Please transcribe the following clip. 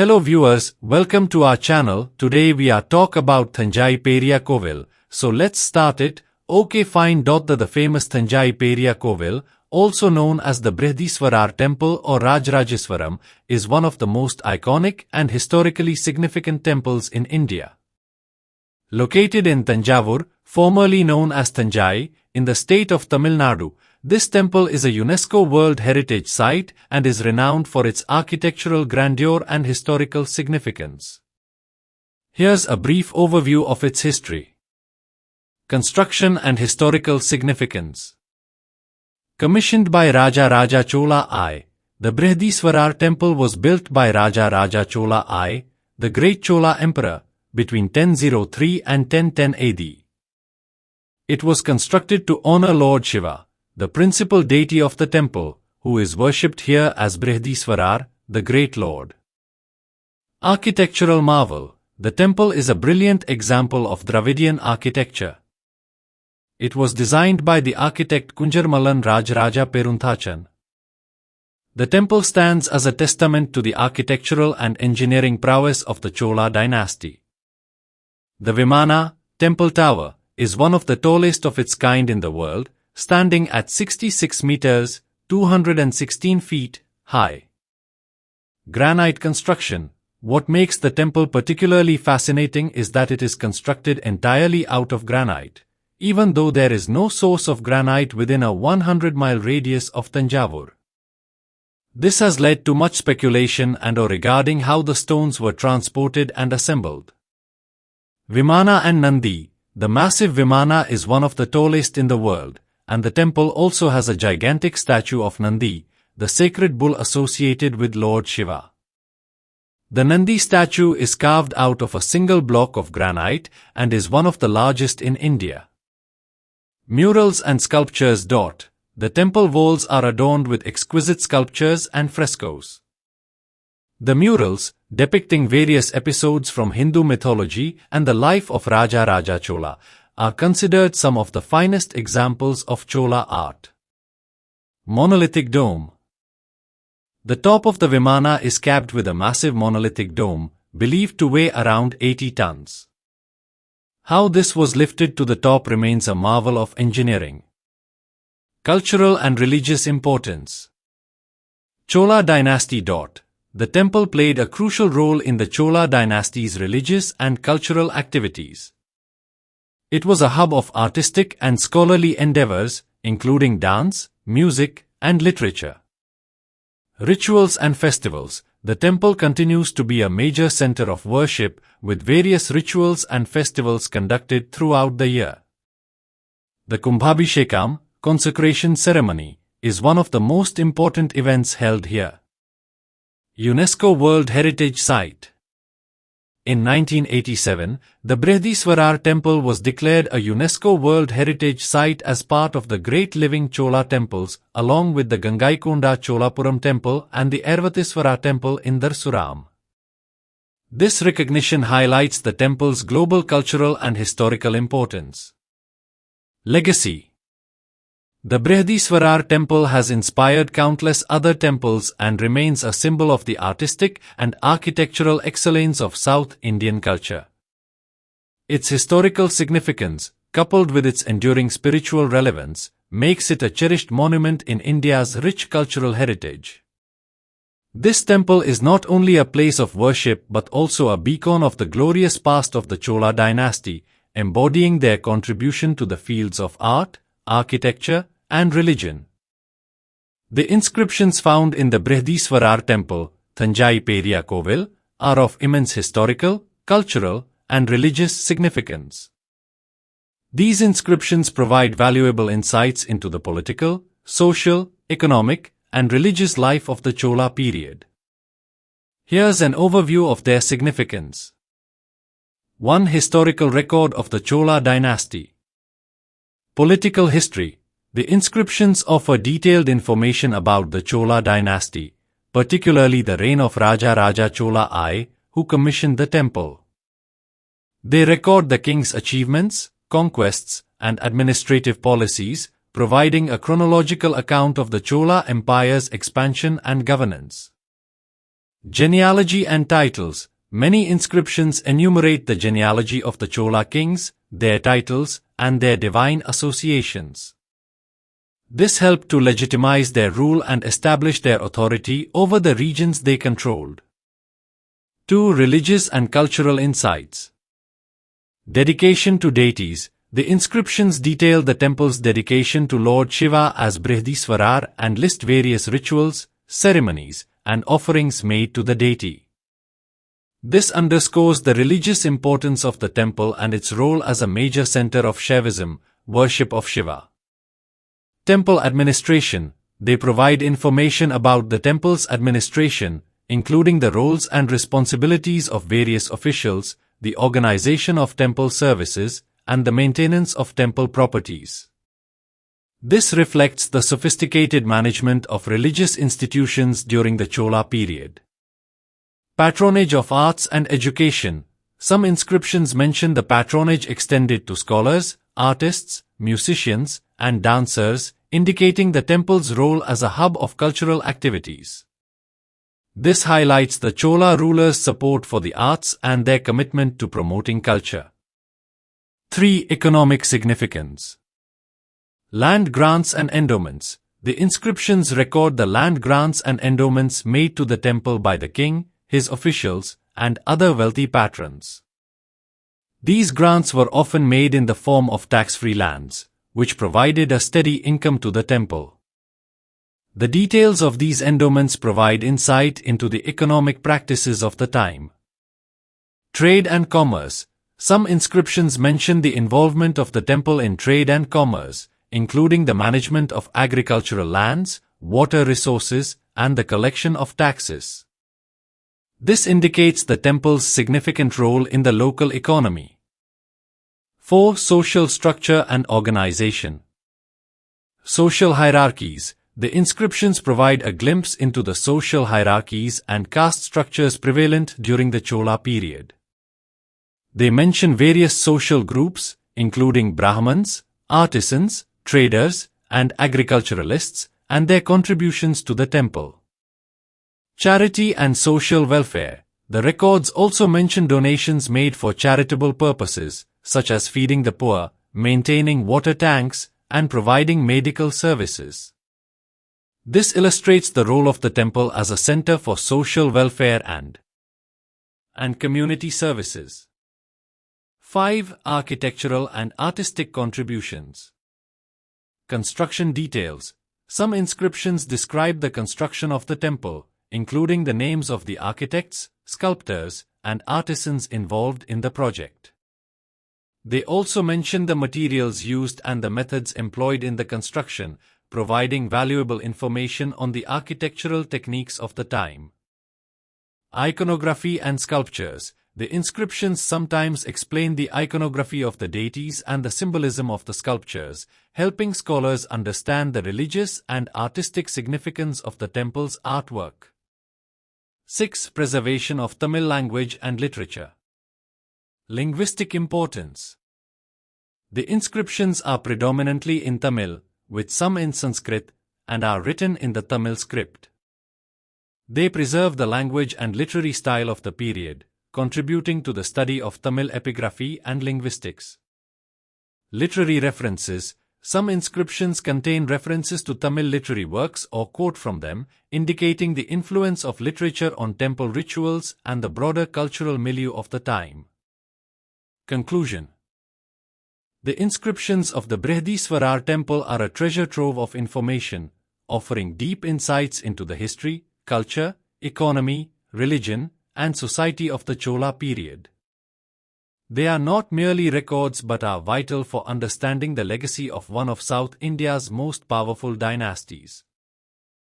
Hello viewers, welcome to our channel. Today we are talk about Thanjai Periya Kovil. So let's start it. Okay fine. The famous Thanjai Periya Kovil, also known as the Brahadeeswar temple or Rajarajaswaram, is one of the most iconic and historically significant temples in India. Located in Thanjavur, formerly known as Thanjai, in the state of Tamil Nadu, this temple is a UNESCO World Heritage Site and is renowned for its architectural grandeur and historical significance. Here's a brief overview of its history. Construction and historical significance. Commissioned by Raja Chola I, the Brahadeeswar temple was built by Raja Chola I, the great Chola emperor, between 1003 and 1010 AD. It was constructed to honor Lord Shiva, the principal deity of the temple, who is worshipped here as Brahadeeswar, the Great Lord. Architectural marvel. The temple is a brilliant example of Dravidian architecture. It was designed by the architect Kunjarmalan Rajaraja Perunthachan. The temple stands as a testament to the architectural and engineering prowess of the Chola dynasty. The Vimana, temple tower, is one of the tallest of its kind in the world, standing at 66 meters, 216 feet, high. Granite construction. What makes the temple particularly fascinating is that it is constructed entirely out of granite, even though there is no source of granite within a 100-mile radius of Thanjavur. This has led to much speculation regarding how the stones were transported and assembled. Vimana and Nandi. The massive Vimana is one of the tallest in the world, and the temple also has a gigantic statue of Nandi, the sacred bull associated with Lord Shiva. The Nandi statue is carved out of a single block of granite and is one of the largest in India. Murals and sculptures. The temple walls are adorned with exquisite sculptures and frescoes. The murals, depicting various episodes from Hindu mythology and the life of Raja Chola, are considered some of the finest examples of Chola art. Monolithic dome. The top of the Vimana is capped with a massive monolithic dome, believed to weigh around 80 tons. How this was lifted to the top remains a marvel of engineering. Cultural and religious importance. Chola dynasty. The temple played a crucial role in the Chola dynasty's religious and cultural activities. It was a hub of artistic and scholarly endeavors, including dance, music, and literature. Rituals and festivals. The temple continues to be a major center of worship, with various rituals and festivals conducted throughout the year. The Kumbhabhishekam, consecration ceremony, is one of the most important events held here. UNESCO World Heritage Site. In 1987, the Brahadeeswar temple was declared a UNESCO World Heritage Site as part of the Great Living Chola temples, along with the Gangaikonda Cholapuram temple and the Ervatiswara temple in Darsuram. This recognition highlights the temple's global cultural and historical importance. Legacy. The Brahadeeswar temple has inspired countless other temples and remains a symbol of the artistic and architectural excellence of South Indian culture. Its historical significance, coupled with its enduring spiritual relevance, makes it a cherished monument in India's rich cultural heritage. This temple is not only a place of worship but also a beacon of the glorious past of the Chola dynasty, embodying their contribution to the fields of art, architecture, and religion. The inscriptions found in the Brahadeeswar temple, Thanjai Periya Kovil, are of immense historical, cultural, and religious significance. These inscriptions provide valuable insights into the political, social, economic, and religious life of the Chola period. Here's an overview of their significance. 1. Historical record of the Chola dynasty. Political history. The inscriptions offer detailed information about the Chola dynasty, particularly the reign of Raja Chola I, who commissioned the temple. They record the king's achievements, conquests, and administrative policies, providing a chronological account of the Chola Empire's expansion and governance. Genealogy and titles. Many inscriptions enumerate the genealogy of the Chola kings, their titles, and their divine associations. This helped to legitimize their rule and establish their authority over the regions they controlled. 2. Religious and cultural insights. Dedication to deities. The inscriptions detail the temple's dedication to Lord Shiva as Brahadeeswar and list various rituals, ceremonies, and offerings made to the deity. This underscores the religious importance of the temple and its role as a major center of Shaivism, worship of Shiva. Temple administration. They provide information about the temple's administration, including the roles and responsibilities of various officials, the organization of temple services, and the maintenance of temple properties. This reflects the sophisticated management of religious institutions during the Chola period. Patronage of arts and education. Some inscriptions mention the patronage extended to scholars, artists, musicians, and dancers, indicating the temple's role as a hub of cultural activities. This highlights the Chola rulers' support for the arts and their commitment to promoting culture. 3. Economic significance. Land grants and endowments. The inscriptions record the land grants and endowments made to the temple by the king, his officials, and other wealthy patrons. These grants were often made in the form of tax-free lands, which provided a steady income to the temple. The details of these endowments provide insight into the economic practices of the time. Trade and commerce. Some inscriptions mention the involvement of the temple in trade and commerce, including the management of agricultural lands, water resources, and the collection of taxes. This indicates the temple's significant role in the local economy. 4. Social structure and organization. Social hierarchies. The inscriptions provide a glimpse into the social hierarchies and caste structures prevalent during the Chola period. They mention various social groups, including Brahmins, artisans, traders, and agriculturalists, and their contributions to the temple. Charity and social welfare. The records also mention donations made for charitable purposes, such as feeding the poor, maintaining water tanks, and providing medical services. This illustrates the role of the temple as a center for social welfare and community services. 5. Architectural and artistic contributions. Construction details. Some inscriptions describe the construction of the temple, including the names of the architects, sculptors, and artisans involved in the project. They also mention the materials used and the methods employed in the construction, providing valuable information on the architectural techniques of the time. Iconography and sculptures. The inscriptions sometimes explain the iconography of the deities and the symbolism of the sculptures, helping scholars understand the religious and artistic significance of the temple's artwork. 6. Preservation of Tamil language and literature. Linguistic importance. The inscriptions are predominantly in Tamil, with some in Sanskrit, and are written in the Tamil script. They preserve the language and literary style of the period, contributing to the study of Tamil epigraphy and linguistics. Literary references. Some inscriptions contain references to Tamil literary works or quote from them, indicating the influence of literature on temple rituals and the broader cultural milieu of the time. Conclusion. The inscriptions of the Brahadeeswar temple are a treasure trove of information, offering deep insights into the history, culture, economy, religion, and society of the Chola period. They are not merely records but are vital for understanding the legacy of one of South India's most powerful dynasties.